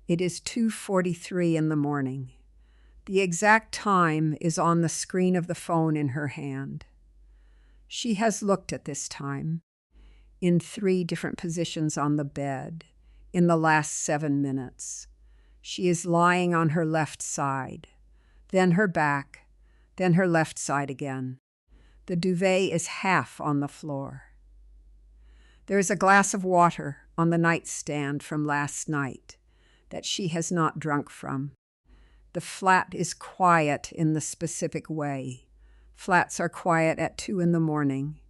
It is 2:43 in the morning. The exact time is on the screen of the phone in her hand. She has looked at this time, in 3 different positions on the bed, in the last 7 minutes. She is lying on her left side, then her back, then her left side again. The duvet is half on the floor. There is a glass of water on the nightstand from last night that she has not drunk from. The flat is quiet in the specific way. Flats are quiet at 2 in the morning,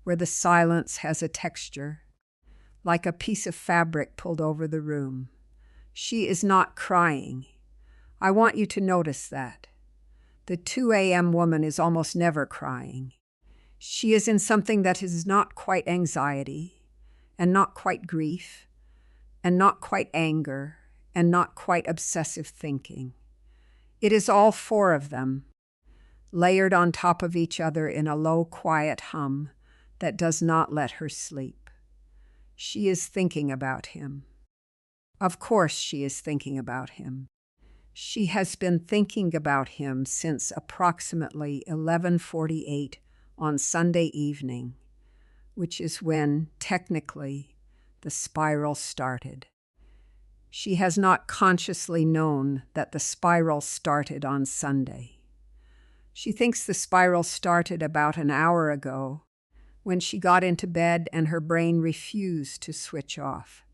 where the silence has a texture, like a piece of fabric pulled over the room. She is not crying. I want you to notice that. The 2 a.m. woman is almost never crying. She is in something that is not quite anxiety, and not quite grief, and not quite anger, and not quite obsessive thinking. It is all 4 of them, layered on top of each other in a low, quiet hum that does not let her sleep. She is thinking about him. Of course she is thinking about him. She has been thinking about him since approximately 11:48 on Sunday evening, which is when, technically, the spiral started. She has not consciously known that the spiral started on Sunday. She thinks the spiral started about an hour ago, when she got into bed and her brain refused to switch off.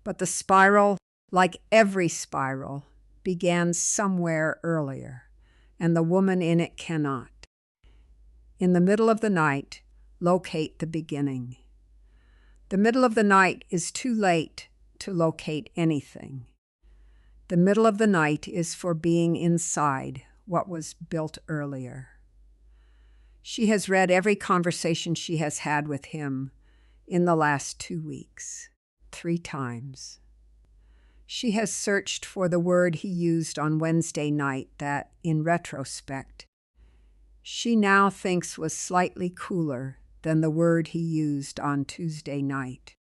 But the spiral, like every spiral, began somewhere earlier, and the woman in it cannot. In the middle of the night, locate the beginning. The middle of the night is too late to locate anything. The middle of the night is for being inside what was built earlier. She has read every conversation she has had with him in the last 2 weeks, 3 times. She has searched for the word he used on Wednesday night that, in retrospect, she now thinks was slightly cooler than the word he used on Tuesday night.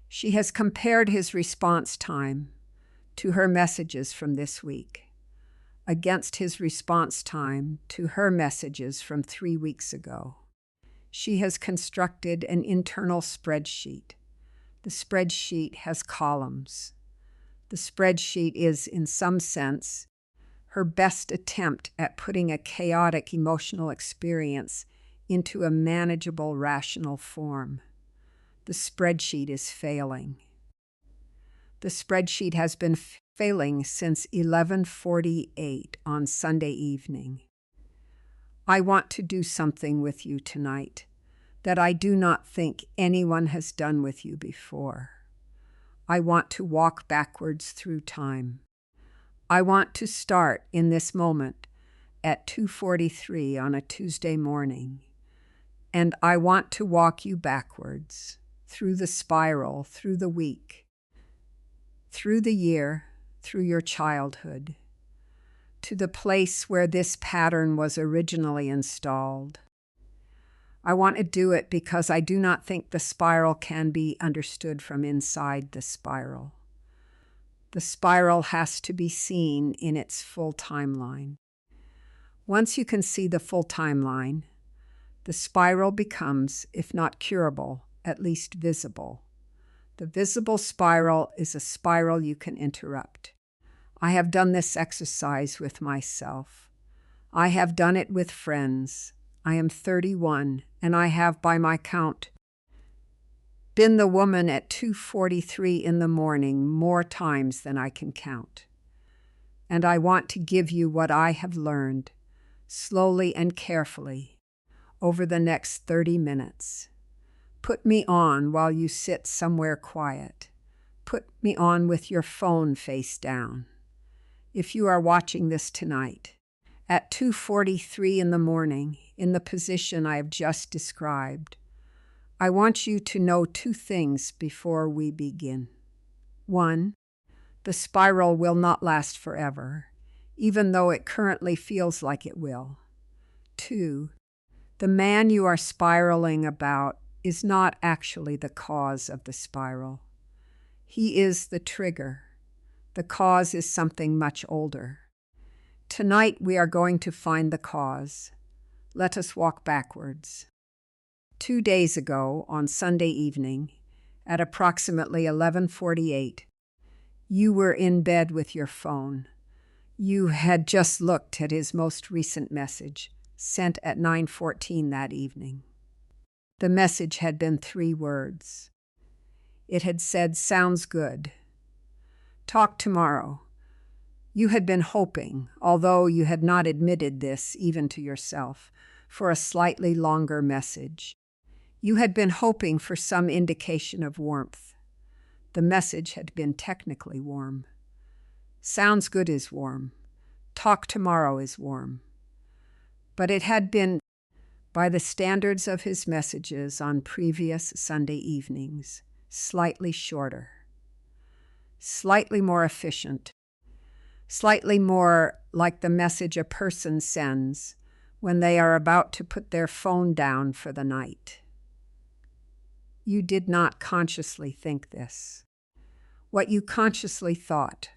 She has compared his response time to her messages from this week against his response time to her messages from 3 weeks ago. She has constructed an internal spreadsheet. The spreadsheet has columns. The spreadsheet is, in some sense, her best attempt at putting a chaotic emotional experience into a manageable, rational form. The spreadsheet is failing. The spreadsheet has been failing since 11:48 on Sunday evening. I want to do something with you tonight that I do not think anyone has done with you before. I want to walk backwards through time. I want to start in this moment at 2:43 on a Tuesday morning, and I want to walk you backwards through the spiral, through the week, through the year, through your childhood, to the place where this pattern was originally installed. I want to do it because I do not think the spiral can be understood from inside the spiral. The spiral has to be seen in its full timeline. Once you can see the full timeline, the spiral becomes, if not curable, at least visible. The visible spiral is a spiral you can interrupt. I have done this exercise with myself. I have done it with friends. I am 31, and I have, by my count, been the woman at 2:43 in the morning more times than I can count. And I want to give you what I have learned, slowly and carefully, over the next 30 minutes. Put me on while you sit somewhere quiet. Put me on with your phone face down. If you are watching this tonight, at 2:43 in the morning, in the position I have just described, I want you to know 2 things before we begin. 1, the spiral will not last forever, even though it currently feels like it will. 2, the man you are spiraling about is not actually the cause of the spiral. He is the trigger The cause is something much older. Tonight we are going to find the cause. Let us walk backwards. 2 days ago, on Sunday evening, at approximately 11:48, you were in bed with your phone. You had just looked at his most recent message, sent at 9:14 that evening. The message had been 3 words. It had said, "Sounds good. Talk tomorrow." You had been hoping, although you had not admitted this even to yourself, for a slightly longer message. You had been hoping for some indication of warmth. The message had been technically warm. Sounds good is warm. Talk tomorrow is warm. But it had been, by the standards of his messages on previous Sunday evenings, slightly shorter, slightly more efficient, slightly more like the message a person sends when they are about to put their phone down for the night. You did not consciously think this. What you consciously thought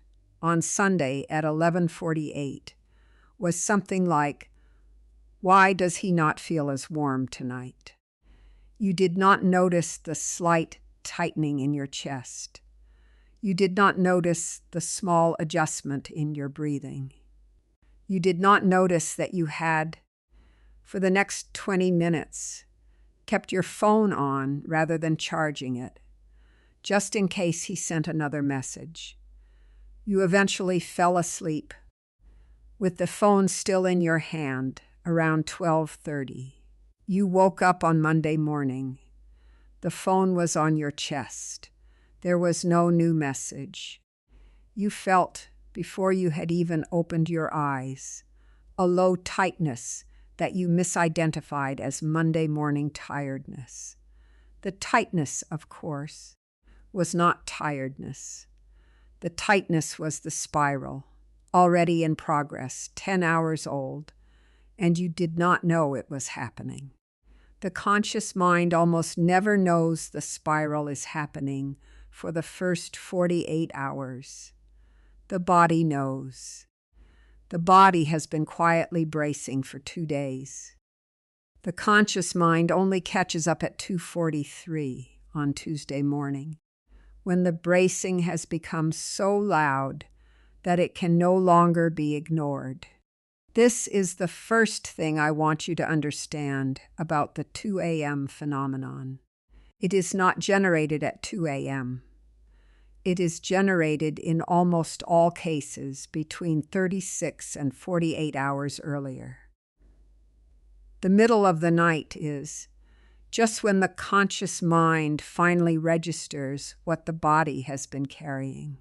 on Sunday at 11:48 was something like, "Why does he not feel as warm tonight?" You did not notice the slight tightening in your chest. You did not notice the small adjustment in your breathing. You did not notice that you had, for the next 20 minutes, kept your phone on rather than charging it, just in case he sent another message. You eventually fell asleep, with the phone still in your hand, around 12:30. You woke up on Monday morning. The phone was on your chest. There was no new message. You felt, before you had even opened your eyes, a low tightness that you misidentified as Monday morning tiredness. The tightness, of course, was not tiredness. The tightness was the spiral, already in progress, 10 hours old, and you did not know it was happening. The conscious mind almost never knows the spiral is happening for the first 48 hours. The body knows. The body has been quietly bracing for 2 days. The conscious mind only catches up at 2:43 on Tuesday morning, when the bracing has become so loud that it can no longer be ignored. This is the first thing I want you to understand about the 2 a.m. phenomenon. It is not generated at 2 a.m. It is generated in almost all cases between 36 and 48 hours earlier. The middle of the night is just when the conscious mind finally registers what the body has been carrying.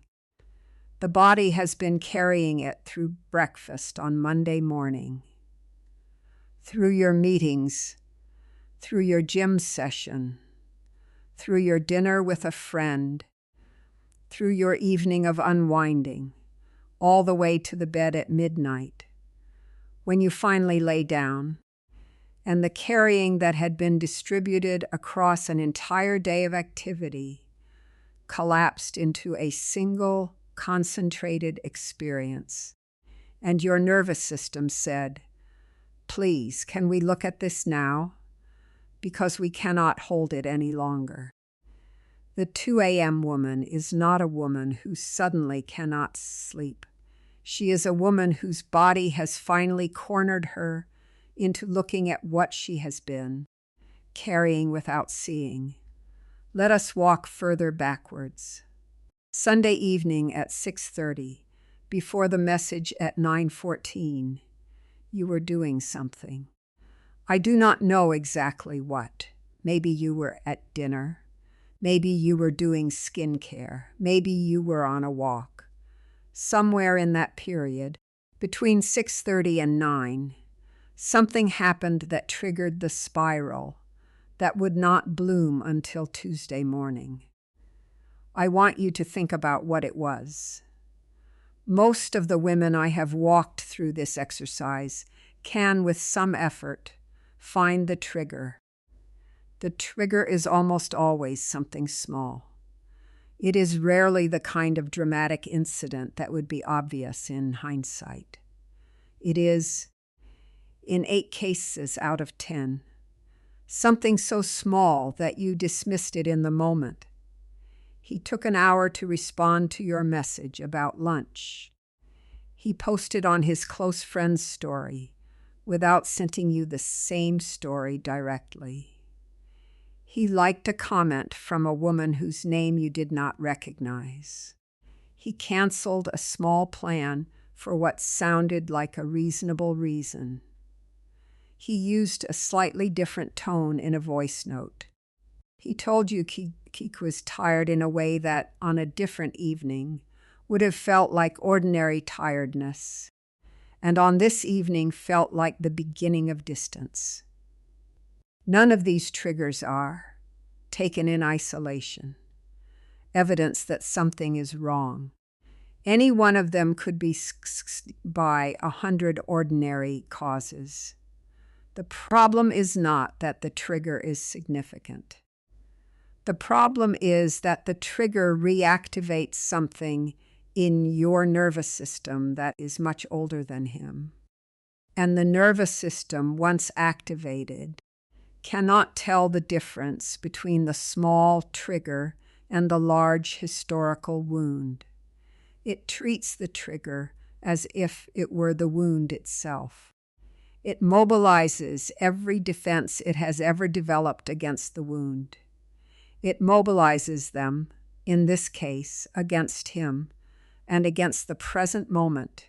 The body has been carrying it through breakfast on Monday morning, through your meetings, through your gym session, through your dinner with a friend, through your evening of unwinding, all the way to the bed at midnight, when you finally lay down, and the carrying that had been distributed across an entire day of activity collapsed into a single concentrated experience, and your nervous system said, "Please, can we look at this now? Because we cannot hold it any longer." The 2 a.m. woman is not a woman who suddenly cannot sleep. She is a woman whose body has finally cornered her into looking at what she has been, carrying without seeing. Let us walk further backwards. Sunday evening at 6:30, before the message at 9:14, you were doing something. I do not know exactly what. Maybe you were at dinner. Maybe you were doing skincare. Maybe you were on a walk. Somewhere in that period, between 6:30 and 9, something happened that triggered the spiral that would not bloom until Tuesday morning. I want you to think about what it was. Most of the women I have walked through this exercise can, with some effort, find the trigger. The trigger is almost always something small. It is rarely the kind of dramatic incident that would be obvious in hindsight. It is, in 8 cases out of 10, something so small that you dismissed it in the moment. He took an hour to respond to your message about lunch. He posted on his close friend's story without sending you the same story directly. He liked a comment from a woman whose name you did not recognize. He canceled a small plan for what sounded like a reasonable reason. He used a slightly different tone in a voice note. He told you Keek was tired in a way that, on a different evening, would have felt like ordinary tiredness, and on this evening felt like the beginning of distance. None of these triggers are, taken in isolation, evidence that something is wrong. Any one of them could be by 100 ordinary causes. The problem is not that the trigger is significant. The problem is that the trigger reactivates something in your nervous system that is much older than him. And the nervous system, once activated, cannot tell the difference between the small trigger and the large historical wound. It treats the trigger as if it were the wound itself. It mobilizes every defense it has ever developed against the wound. It mobilizes them, in this case, against him, and against the present moment,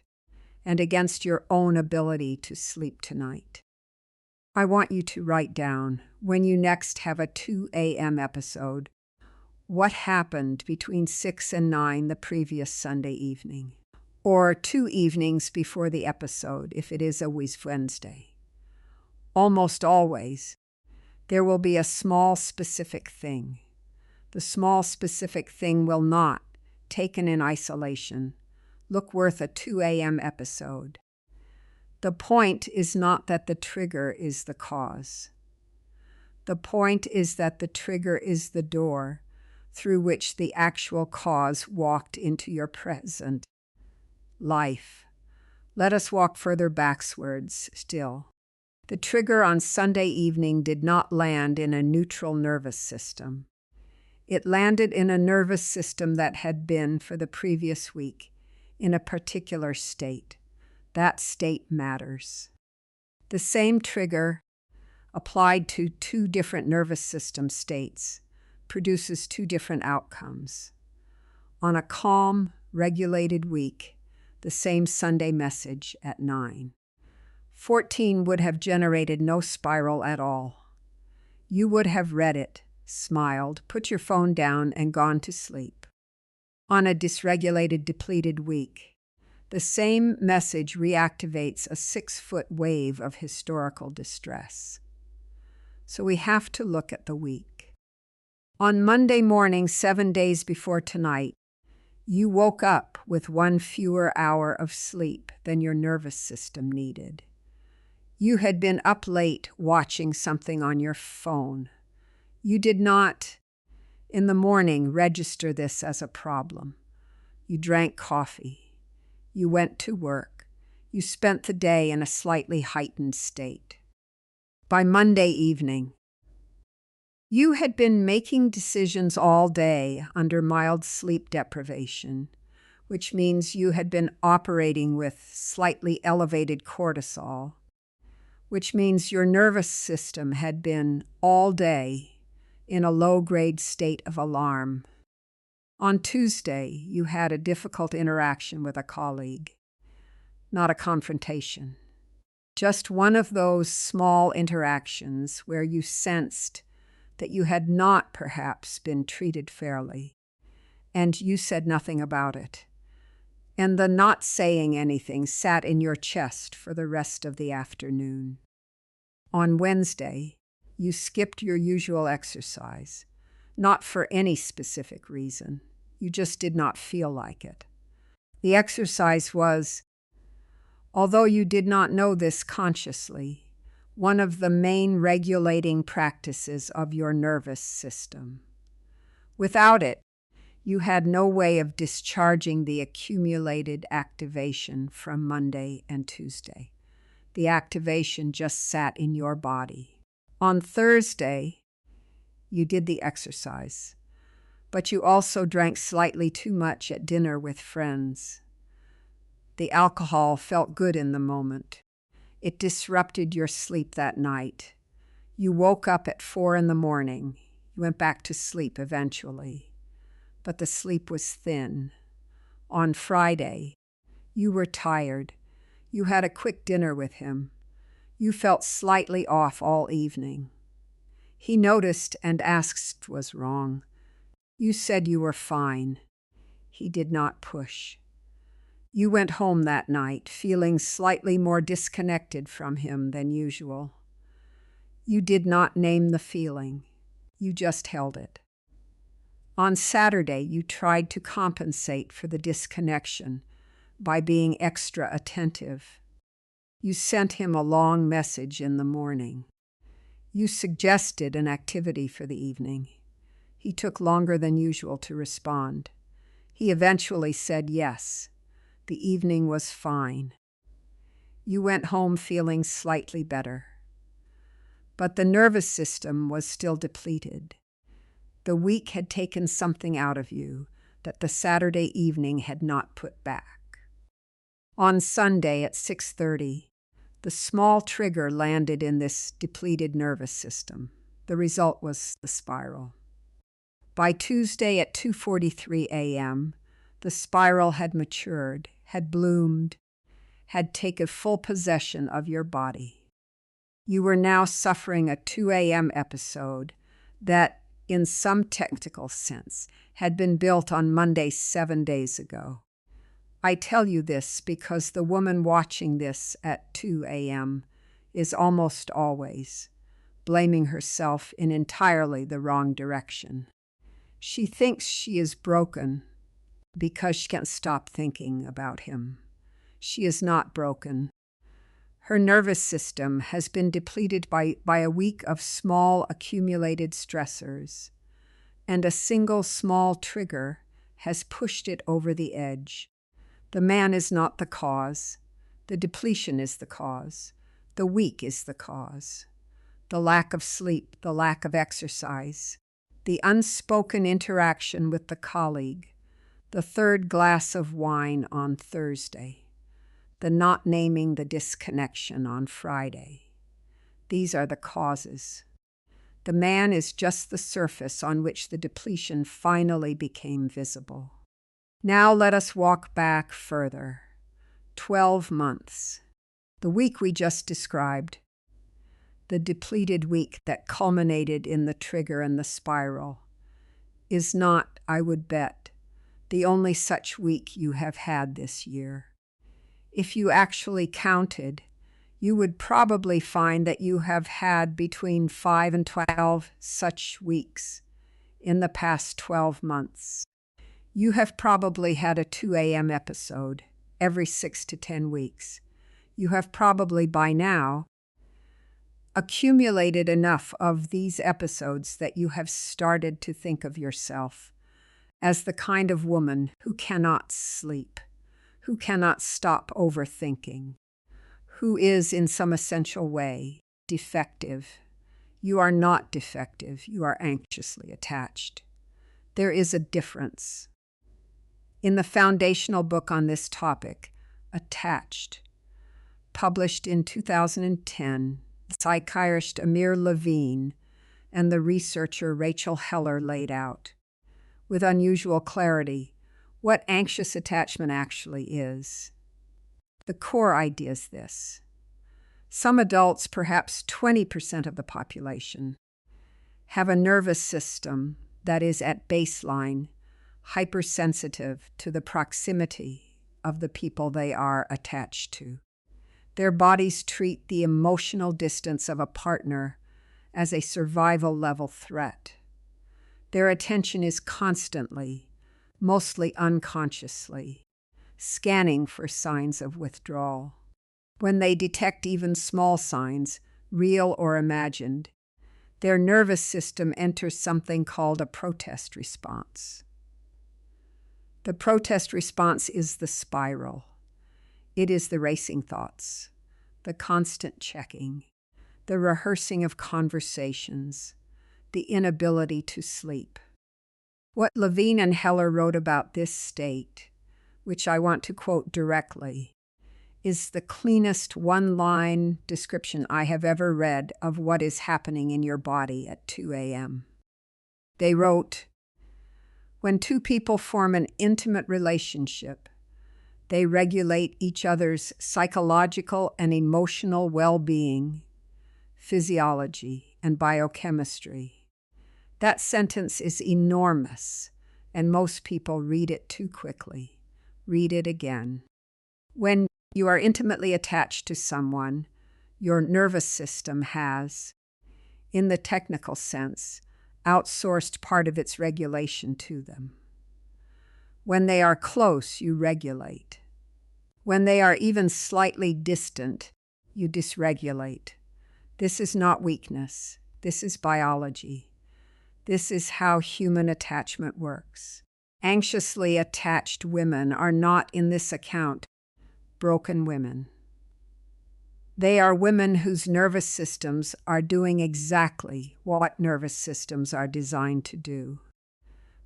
and against your own ability to sleep tonight. I want you to write down, when you next have a 2 a.m. episode, what happened between 6 and 9 the previous Sunday evening, or 2 evenings before the episode if it is a Wednesday. Almost always, there will be a small specific thing. The small specific thing will not, taken in isolation, look worth a 2 a.m. episode. The point is not that the trigger is the cause. The point is that the trigger is the door through which the actual cause walked into your present life. Let us walk further backwards still. The trigger on Sunday evening did not land in a neutral nervous system. It landed in a nervous system that had been, for the previous week, in a particular state. That state matters. The same trigger, applied to 2 different nervous system states, produces 2 different outcomes. On a calm, regulated week, the same Sunday message at 9. 14 would have generated no spiral at all. You would have read it, smiled, put your phone down, and gone to sleep. On a dysregulated, depleted week, the same message reactivates a 6-foot wave of historical distress. So we have to look at the week. On Monday morning, 7 days before tonight, you woke up with 1 fewer hour of sleep than your nervous system needed. You had been up late watching something on your phone. You did not, in the morning, register this as a problem. You drank coffee. You went to work. You spent the day in a slightly heightened state. By Monday evening, you had been making decisions all day under mild sleep deprivation, which means you had been operating with slightly elevated cortisol, which means your nervous system had been all day in a low-grade state of alarm. On Tuesday, you had a difficult interaction with a colleague. Not a confrontation. Just one of those small interactions where you sensed that you had not perhaps been treated fairly, and you said nothing about it. And the not saying anything sat in your chest for the rest of the afternoon. On Wednesday, you skipped your usual exercise, not for any specific reason. You just did not feel like it. The exercise was, although you did not know this consciously, one of the main regulating practices of your nervous system. Without it, You had no way of discharging the accumulated activation from Monday and Tuesday. The activation just sat in your body. On Thursday, you did the exercise, but you also drank slightly too much at dinner with friends. The alcohol felt good in the moment. It disrupted your sleep that night. You woke up at 4 in the morning. You went back to sleep eventually, but the sleep was thin. On Friday, you were tired. You had a quick dinner with him. You felt slightly off all evening. He noticed and asked what was wrong. You said you were fine. He did not push. You went home that night feeling slightly more disconnected from him than usual. You did not name the feeling. You just held it. On Saturday, you tried to compensate for the disconnection by being extra attentive. You sent him a long message in the morning. You suggested an activity for the evening. He took longer than usual to respond. He eventually said yes. The evening was fine. You went home feeling slightly better. But the nervous system was still depleted. The week had taken something out of you that the Saturday evening had not put back. On Sunday at 6:30, the small trigger landed in this depleted nervous system. The result was the spiral. By Tuesday at 2:43 a.m., the spiral had matured, had bloomed, had taken full possession of your body. You were now suffering a 2 a.m. episode that, in some technical sense, had been built on Monday 7 days ago. I tell you this because the woman watching this at 2 a.m. is almost always blaming herself in entirely the wrong direction. She thinks she is broken because she can't stop thinking about him. She is not broken. Her nervous system has been depleted by a week of small accumulated stressors, and a single small trigger has pushed it over the edge. The man is not the cause. The depletion is the cause. The week is the cause. The lack of sleep, the lack of exercise, the unspoken interaction with the colleague, the third glass of wine on Thursday, the not naming the disconnection on Friday. These are the causes. The man is just the surface on which the depletion finally became visible. Now let us walk back further. 12 months. The week we just described. The depleted week that culminated in the trigger and the spiral is not, I would bet, the only such week you have had this year. If you actually counted, you would probably find that you have had between 5 and 12 such weeks in the past 12 months. You have probably had a 2 a.m. episode every 6 to 10 weeks. You have probably by now accumulated enough of these episodes that you have started to think of yourself as the kind of woman who cannot sleep, who cannot stop overthinking, who is in some essential way defective. You are not defective. You are anxiously attached. There is a difference. In the foundational book on this topic, Attached, published in 2010, the psychiatrist Amir Levine and the researcher Rachel Heller laid out, with unusual clarity, what anxious attachment actually is. The core idea is this. Some adults, perhaps 20% of the population, have a nervous system that is at baseline hypersensitive to the proximity of the people they are attached to. Their bodies treat the emotional distance of a partner as a survival-level threat. Their attention is constantly, mostly unconsciously, scanning for signs of withdrawal. When they detect even small signs, real or imagined, their nervous system enters something called a protest response. The protest response is the spiral. It is the racing thoughts, the constant checking, the rehearsing of conversations, the inability to sleep. What Levine and Heller wrote about this state, which I want to quote directly, is the cleanest one-line description I have ever read of what is happening in your body at 2 a.m. They wrote, "When two people form an intimate relationship, they regulate each other's psychological and emotional well-being, physiology, and biochemistry." That sentence is enormous, and most people read it too quickly. Read it again. When you are intimately attached to someone, your nervous system has, in the technical sense, outsourced part of its regulation to them. When they are close, you regulate. When they are even slightly distant, you dysregulate. This is not weakness. This is biology. This is how human attachment works. Anxiously attached women are not, in this account, broken women. They are women whose nervous systems are doing exactly what nervous systems are designed to do,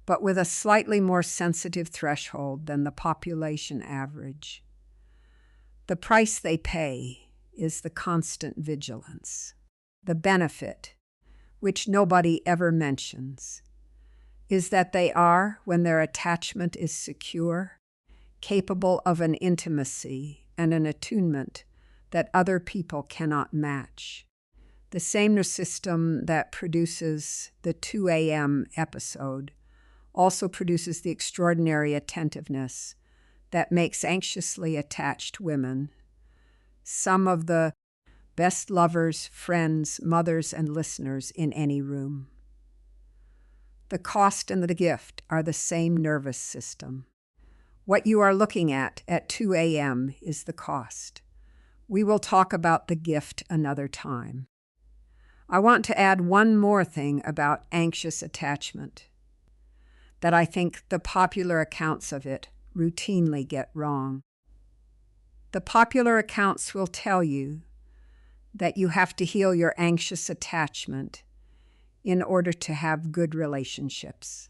but with a slightly more sensitive threshold than the population average. The price they pay is the constant vigilance. The benefit, which nobody ever mentions, is that they are, when their attachment is secure, capable of an intimacy and an attunement that other people cannot match. The same nervous system that produces the 2 a.m. episode also produces the extraordinary attentiveness that makes anxiously attached women some of the best lovers, friends, mothers, and listeners in any room. The cost and the gift are the same nervous system. What you are looking at 2 a.m. is the cost. We will talk about the gift another time. I want to add one more thing about anxious attachment that I think the popular accounts of it routinely get wrong. The popular accounts will tell you that you have to heal your anxious attachment in order to have good relationships.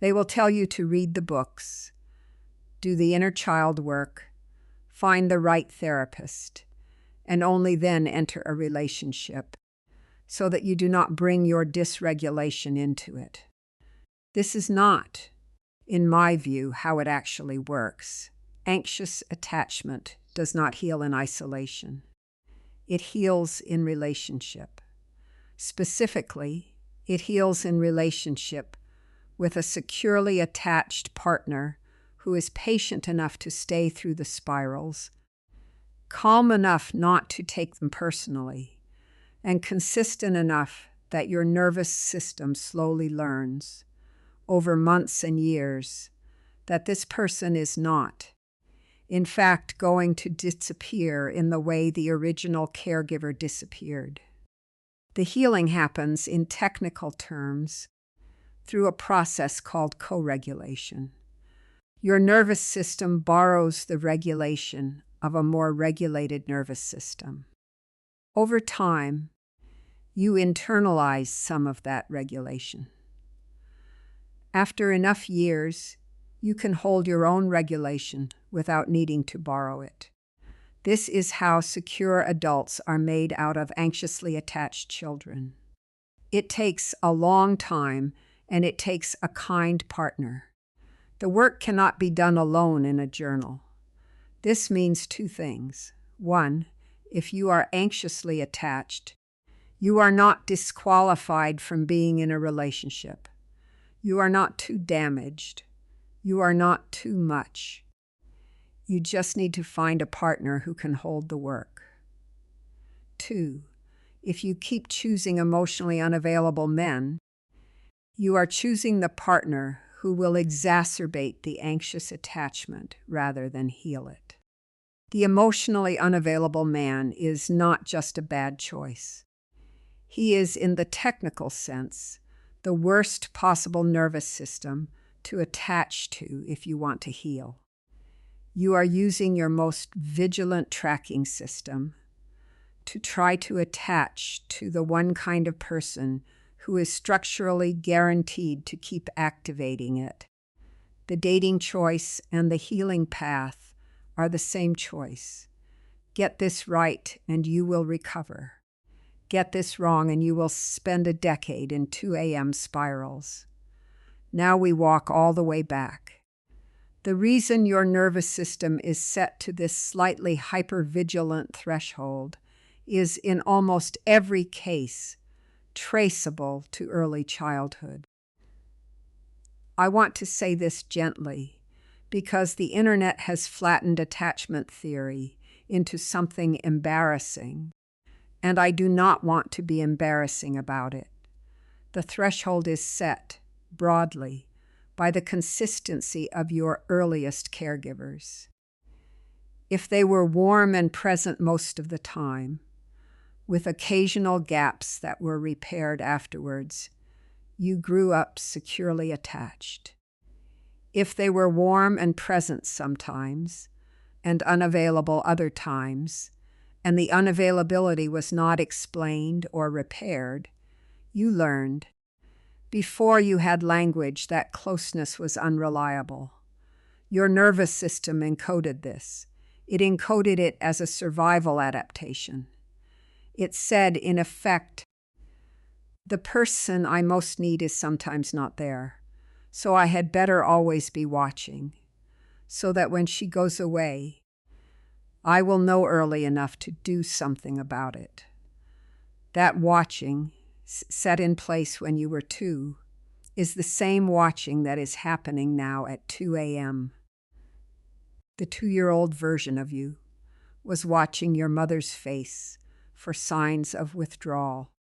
They will tell you to read the books, do the inner child work, find the right therapist, and only then enter a relationship so that you do not bring your dysregulation into it. This is not, in my view, how it actually works. Anxious attachment does not heal in isolation. It heals in relationship. Specifically, it heals in relationship with a securely attached partner who is patient enough to stay through the spirals, calm enough not to take them personally, and consistent enough that your nervous system slowly learns, over months and years, that this person is not, in fact, going to disappear in the way the original caregiver disappeared. The healing happens, in technical terms, through a process called co-regulation. Your nervous system borrows the regulation of a more regulated nervous system. Over time, you internalize some of that regulation. After enough years, you can hold your own regulation without needing to borrow it. This is how secure adults are made out of anxiously attached children. It takes a long time, and it takes a kind partner. The work cannot be done alone in a journal. This means two things. One, if you are anxiously attached, you are not disqualified from being in a relationship. You are not too damaged. You are not too much. You just need to find a partner who can hold the work. Two, if you keep choosing emotionally unavailable men, you are choosing the partner who will exacerbate the anxious attachment rather than heal it. The emotionally unavailable man is not just a bad choice. He is, in the technical sense, the worst possible nervous system to attach to if you want to heal. You are using your most vigilant tracking system to try to attach to the one kind of person who is structurally guaranteed to keep activating it. The dating choice and the healing path are the same choice. Get this right and you will recover. Get this wrong and you will spend a decade in 2 a.m. spirals. Now we walk all the way back. The reason your nervous system is set to this slightly hypervigilant threshold is in almost every case traceable to early childhood. I want to say this gently because the internet has flattened attachment theory into something embarrassing, and I do not want to be embarrassing about it. The threshold is set, broadly, by the consistency of your earliest caregivers. If they were warm and present most of the time, with occasional gaps that were repaired afterwards, you grew up securely attached. If they were warm and present sometimes, and unavailable other times, and the unavailability was not explained or repaired, you learned, before you had language, that closeness was unreliable. Your nervous system encoded this. It encoded it as a survival adaptation. It said, in effect, the person I most need is sometimes not there, so I had better always be watching, so that when she goes away, I will know early enough to do something about it. That watching, set in place when you were 2, is the same watching that is happening now at 2 a.m. The 2-year-old version of you was watching your mother's face for signs of withdrawal.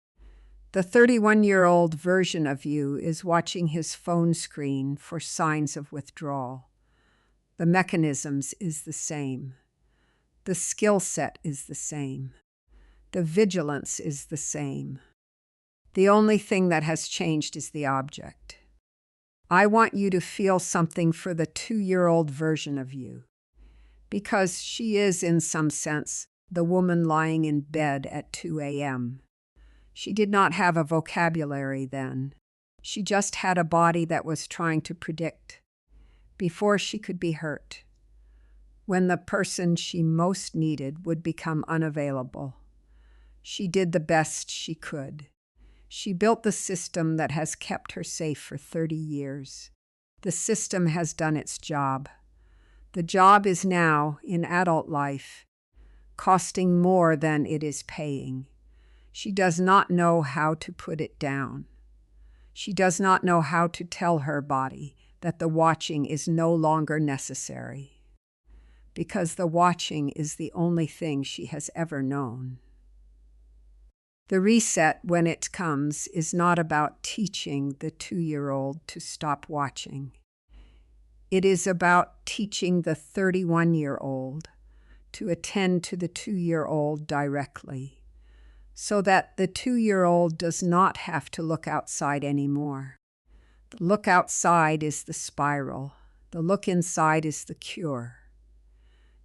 The 31-year-old version of you is watching his phone screen for signs of withdrawal. The mechanisms is the same. The skill set is the same. The vigilance is the same. The only thing that has changed is the object. I want you to feel something for the 2-year-old version of you, because she is, in some sense, the woman lying in bed at 2 a.m. She did not have a vocabulary then. She just had a body that was trying to predict, before she could be hurt, when the person she most needed would become unavailable. She did the best she could. She built the system that has kept her safe for 30 years. The system has done its job. The job is now, in adult life, costing more than it is paying. She does not know how to put it down. She does not know how to tell her body that the watching is no longer necessary, because the watching is the only thing she has ever known. The reset, when it comes, is not about teaching the 2-year-old to stop watching. It is about teaching the 31-year-old to attend to the 2-year-old directly, so that the 2-year-old does not have to look outside anymore. The look outside is the spiral. The look inside is the cure.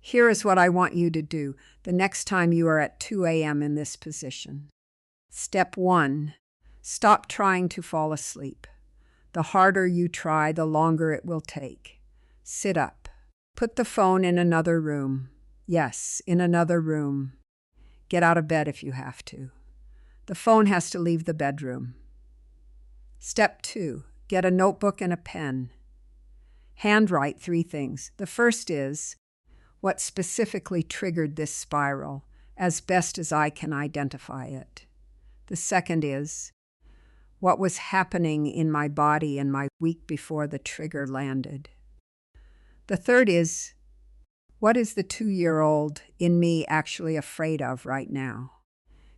Here is what I want you to do the next time you are at 2 a.m. in this position. Step 1, stop trying to fall asleep. The harder you try, the longer it will take. Sit up. Put the phone in another room. Yes, in another room. Get out of bed if you have to. The phone has to leave the bedroom. Step 2, get a notebook and a pen. Handwrite 3 things. The first is, what specifically triggered this spiral, as best as I can identify it. The second is, what was happening in my body in my week before the trigger landed. The third is, what is the 2-year-old in me actually afraid of right now?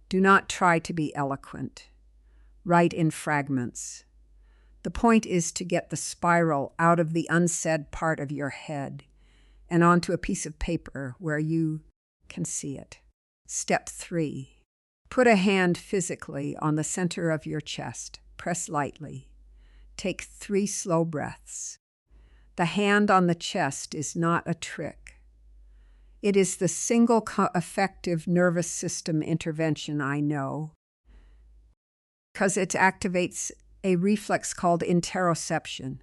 Do not try to be eloquent. Write in fragments. The point is to get the spiral out of the unsaid part of your head and onto a piece of paper where you can see it. Step 3. Put a hand physically on the center of your chest. Press lightly. Take 3 slow breaths. The hand on the chest is not a trick. It is the single effective nervous system intervention I know, because it activates a reflex called interoception,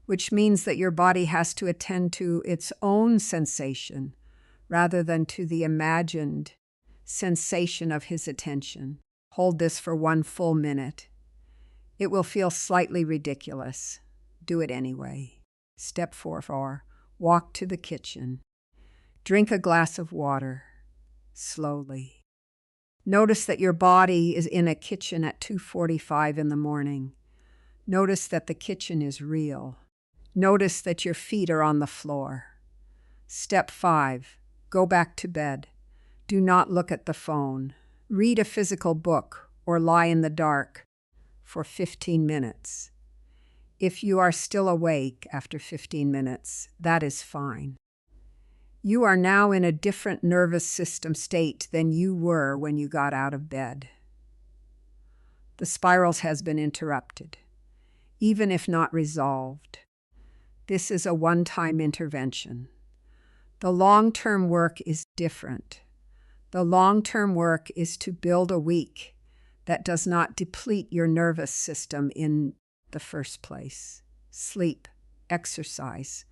which means that your body has to attend to its own sensation rather than to the imagined sensation of his attention. Hold this for 1 full minute. It will feel slightly ridiculous. Do it anyway. Step 4. Walk to the kitchen. Drink a glass of water, slowly. Notice that your body is in a kitchen at 2:45 in the morning. Notice that the kitchen is real. Notice that your feet are on the floor. Step 5. Go back to bed. Do not look at the phone. Read a physical book or lie in the dark for 15 minutes. If you are still awake after 15 minutes, that is fine. You are now in a different nervous system state than you were when you got out of bed. The spirals has been interrupted, even if not resolved. This is a one-time intervention. The long-term work is different. The long-term work is to build a week that does not deplete your nervous system in the first place. Sleep, exercise.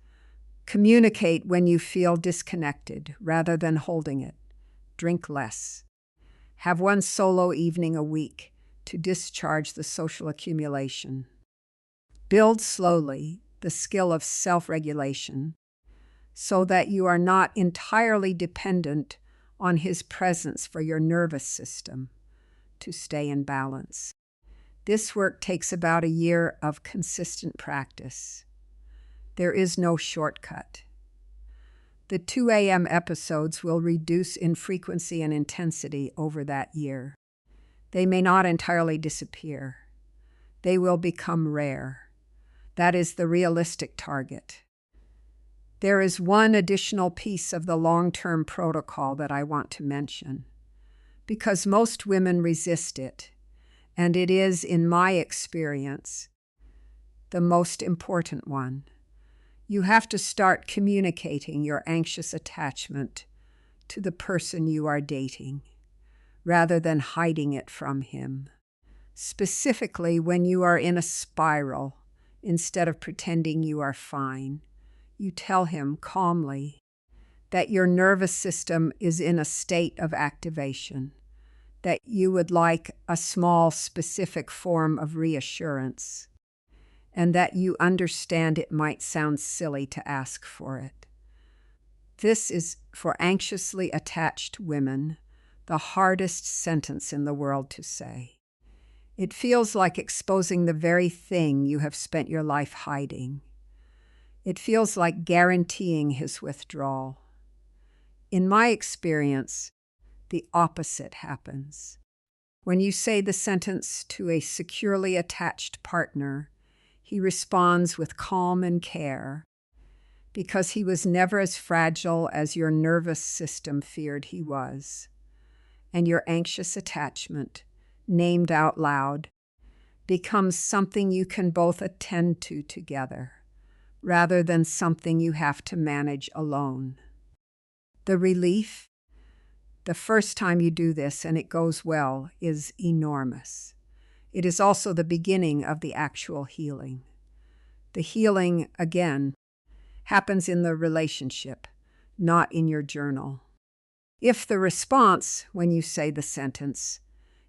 Communicate when you feel disconnected rather than holding it. Drink less. Have 1 solo evening a week to discharge the social accumulation. Build slowly the skill of self-regulation so that you are not entirely dependent on his presence for your nervous system to stay in balance. This work takes about a year of consistent practice. There is no shortcut. The 2 a.m. episodes will reduce in frequency and intensity over that year. They may not entirely disappear. They will become rare. That is the realistic target. There is one additional piece of the long-term protocol that I want to mention, because most women resist it, and it is, in my experience, the most important one. You have to start communicating your anxious attachment to the person you are dating, rather than hiding it from him. Specifically, when you are in a spiral, instead of pretending you are fine, you tell him calmly that your nervous system is in a state of activation, that you would like a small, specific form of reassurance, and that you understand it might sound silly to ask for it. This is, for anxiously attached women, the hardest sentence in the world to say. It feels like exposing the very thing you have spent your life hiding. It feels like guaranteeing his withdrawal. In my experience, the opposite happens. When you say the sentence to a securely attached partner, he responds with calm and care, because he was never as fragile as your nervous system feared he was. And your anxious attachment, named out loud, becomes something you can both attend to together, rather than something you have to manage alone. The relief, the first time you do this and it goes well, is enormous. It is also the beginning of the actual healing. The healing, again, happens in the relationship, not in your journal. If the response, when you say the sentence,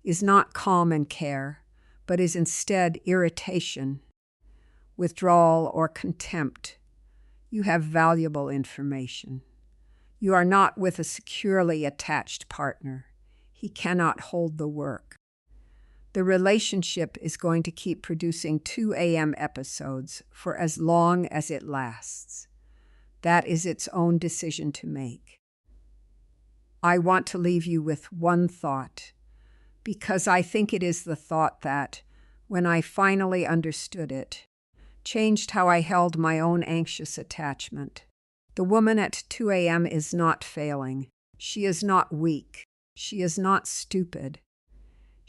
is not calm and care, but is instead irritation, withdrawal, or contempt, you have valuable information. You are not with a securely attached partner. He cannot hold the work. The relationship is going to keep producing 2 a.m. episodes for as long as it lasts. That is its own decision to make. I want to leave you with one thought, because I think it is the thought that, when I finally understood it, changed how I held my own anxious attachment. The woman at 2 a.m. is not failing. She is not weak. She is not stupid.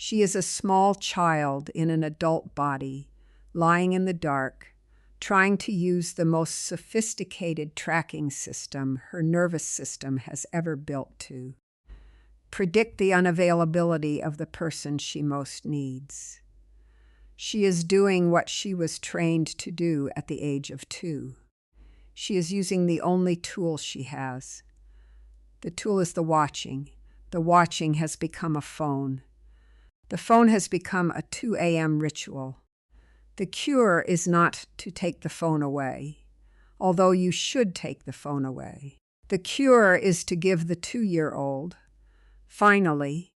She is a small child in an adult body, lying in the dark, trying to use the most sophisticated tracking system her nervous system has ever built to predict the unavailability of the person she most needs. She is doing what she was trained to do at the age of 2. She is using the only tool she has. The tool is the watching. The watching has become a phone. The phone has become a 2 a.m. ritual. The cure is not to take the phone away, although you should take the phone away. The cure is to give the 2-year-old, finally,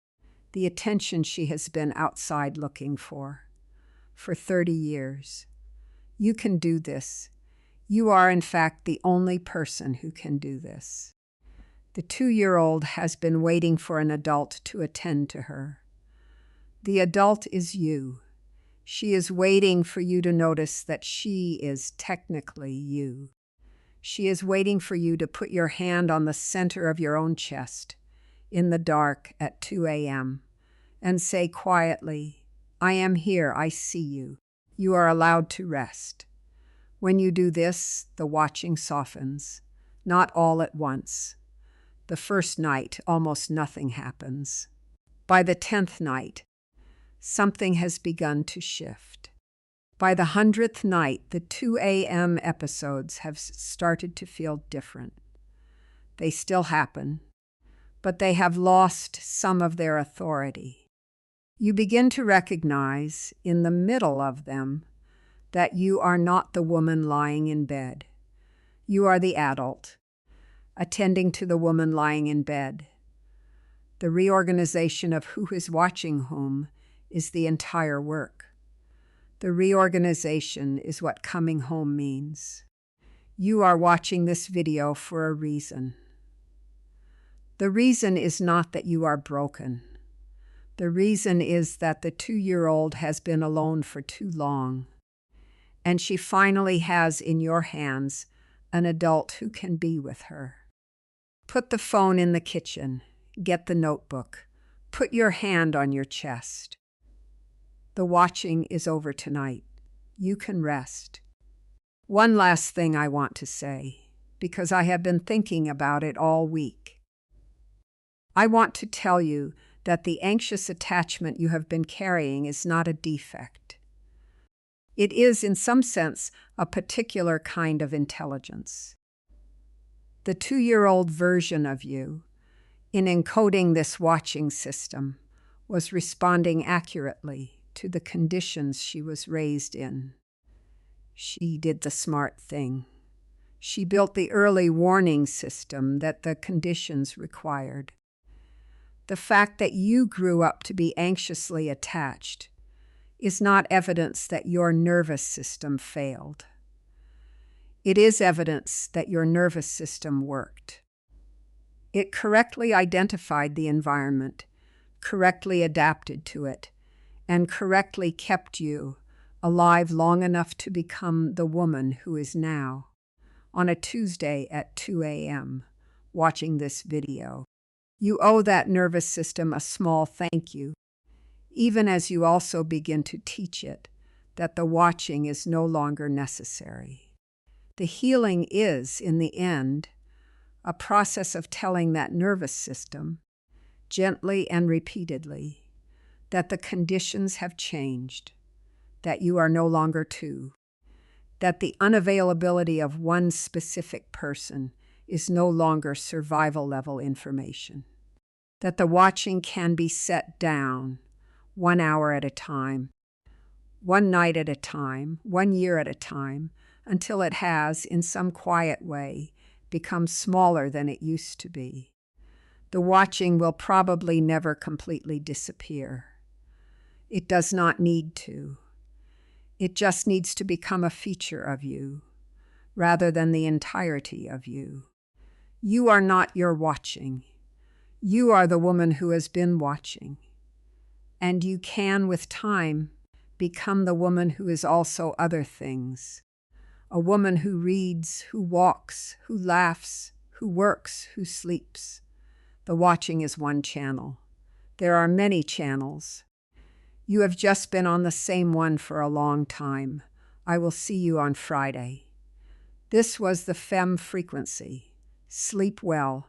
the attention she has been outside looking for 30 years. You can do this. You are, in fact, the only person who can do this. The 2-year-old has been waiting for an adult to attend to her. The adult is you. She is waiting for you to notice that she is technically you. She is waiting for you to put your hand on the center of your own chest in the dark at 2 a.m. and say quietly, "I am here, I see you. You are allowed to rest." When you do this, the watching softens, not all at once. The first night, almost nothing happens. By the 10th night, something has begun to shift. By the 100th night, the 2 a.m. episodes have started to feel different. They still happen, but they have lost some of their authority. You begin to recognize, in the middle of them, that you are not the woman lying in bed. You are the adult, attending to the woman lying in bed. The reorganization of who is watching whom is the entire work. The reorganization is what coming home means. You are watching this video for a reason. The reason is not that you are broken. The reason is that the 2-year-old has been alone for too long, and she finally has in your hands an adult who can be with her. Put the phone in the kitchen. Get the notebook. Put your hand on your chest. The watching is over tonight. You can rest. One last thing I want to say, because I have been thinking about it all week. I want to tell you that the anxious attachment you have been carrying is not a defect. It is, in some sense, a particular kind of intelligence. The 2-year-old version of you, in encoding this watching system, was responding accurately to the conditions she was raised in. She did the smart thing. She built the early warning system that the conditions required. The fact that you grew up to be anxiously attached is not evidence that your nervous system failed. It is evidence that your nervous system worked. It correctly identified the environment, correctly adapted to it, and correctly kept you alive long enough to become the woman who is now, on a Tuesday at 2 a.m., watching this video. You owe that nervous system a small thank you, even as you also begin to teach it that the watching is no longer necessary. The healing is, in the end, a process of telling that nervous system, gently and repeatedly, that the conditions have changed, that you are no longer 2, that the unavailability of one specific person is no longer survival-level information, that the watching can be set down 1 hour at a time, 1 night at a time, 1 year at a time, until it has, in some quiet way, become smaller than it used to be. The watching will probably never completely disappear. It does not need to. It just needs to become a feature of you, rather than the entirety of you. You are not your watching. You are the woman who has been watching. And you can, with time, become the woman who is also other things. A woman who reads, who walks, who laughs, who works, who sleeps. The watching is one channel. There are many channels. You have just been on the same one for a long time, I will see you on Friday. This was the Femme frequency. Sleep well.